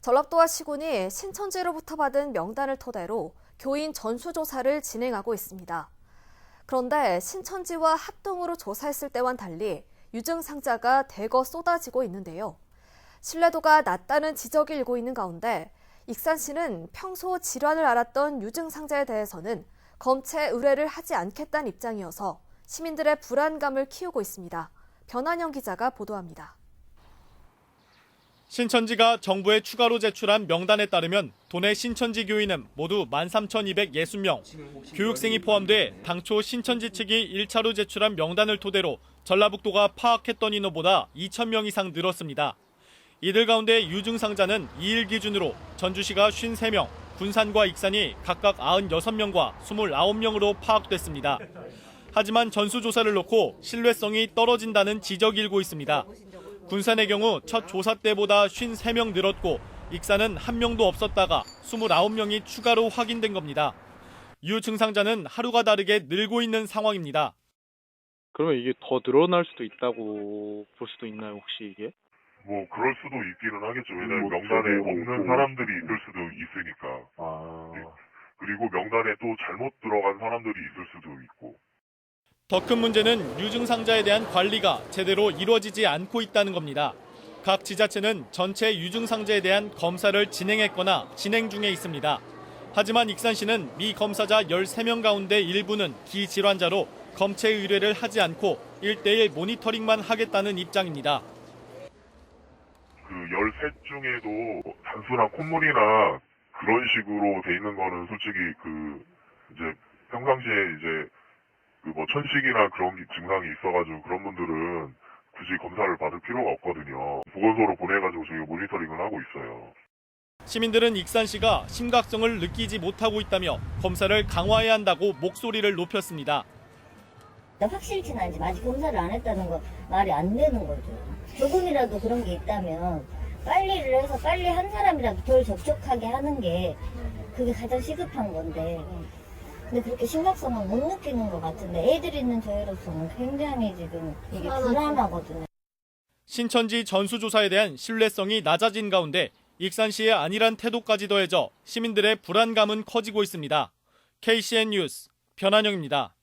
전라도와 시군이 신천지로부터 받은 명단을 토대로 교인 전수조사를 진행하고 있습니다. 그런데 신천지와 합동으로 조사했을 때와는 달리 유증상자가 대거 쏟아지고 있는데요. 신뢰도가 낮다는 지적이 일고 있는 가운데 익산시는 평소 질환을 앓았던 유증상자에 대해서는 검체 의뢰를 하지 않겠다는 입장이어서 시민들의 불안감을 키우고 있습니다. 변한영 기자가 보도합니다. 신천지가 정부에 추가로 제출한 명단에 따르면 도내 신천지 교인은 모두 13,260명, 교육생이 포함돼 당초 신천지 측이 1차로 제출한 명단을 토대로 전라북도가 파악했던 인원보다 2,000명 이상 늘었습니다. 이들 가운데 유증상자는 2일 기준으로 전주시가 53명, 군산과 익산이 각각 96명과 29명으로 파악됐습니다. 하지만 전수조사를 놓고 신뢰성이 떨어진다는 지적이 일고 있습니다. 군산의 경우 첫 조사 때보다 53명 늘었고 익산은 1명도 없었다가 29명이 추가로 확인된 겁니다. 유증상자는 하루가 다르게 늘고 있는 상황입니다. 그러면 이게 더 늘어날 수도 있다고 볼 수도 있나요, 혹시 이게? 뭐 그럴 수도 있기는 하겠죠. 왜냐하면 명단에 없는 사람들이 있을 수도 있으니까. 그리고 명단에 또 잘못 들어간 사람들이 있을 수도 있고. 더 큰 문제는 유증상자에 대한 관리가 제대로 이루어지지 않고 있다는 겁니다. 각 지자체는 전체 유증상자에 대한 검사를 진행했거나 진행 중에 있습니다. 하지만 익산시는 미 검사자 13명 가운데 일부는 기질환자로 검체 의뢰를 하지 않고 1:1 모니터링만 하겠다는 입장입니다. 그 13 중에도 단순한 콧물이나 그런 식으로 돼 있는 거는 솔직히 이제 평상시에 이제 뭐 천식이나 그런 증상이 있어가지고 그런 분들은 굳이 검사를 받을 필요가 없거든요. 보건소로 보내가지고 저희가 모니터링을 하고 있어요. 시민들은 익산시가 심각성을 느끼지 못하고 있다며 검사를 강화해야 한다고 목소리를 높였습니다. 확실치는 않지만 아직 검사를 안 했다는 거 말이 안 되는 거죠. 조금이라도 그런 게 있다면 빨리를 해서 빨리 한 사람이라도 덜 접촉하게 하는 게 그게 가장 시급한 건데 근데 그렇게 심각성을 못 느끼는 것 같은데 애들 있는 저희로서는 굉장히 지금 이게 불안하거든요. 신천지 전수조사에 대한 신뢰성이 낮아진 가운데 익산시의 안일한 태도까지 더해져 시민들의 불안감은 커지고 있습니다. KCN 뉴스 변한영입니다.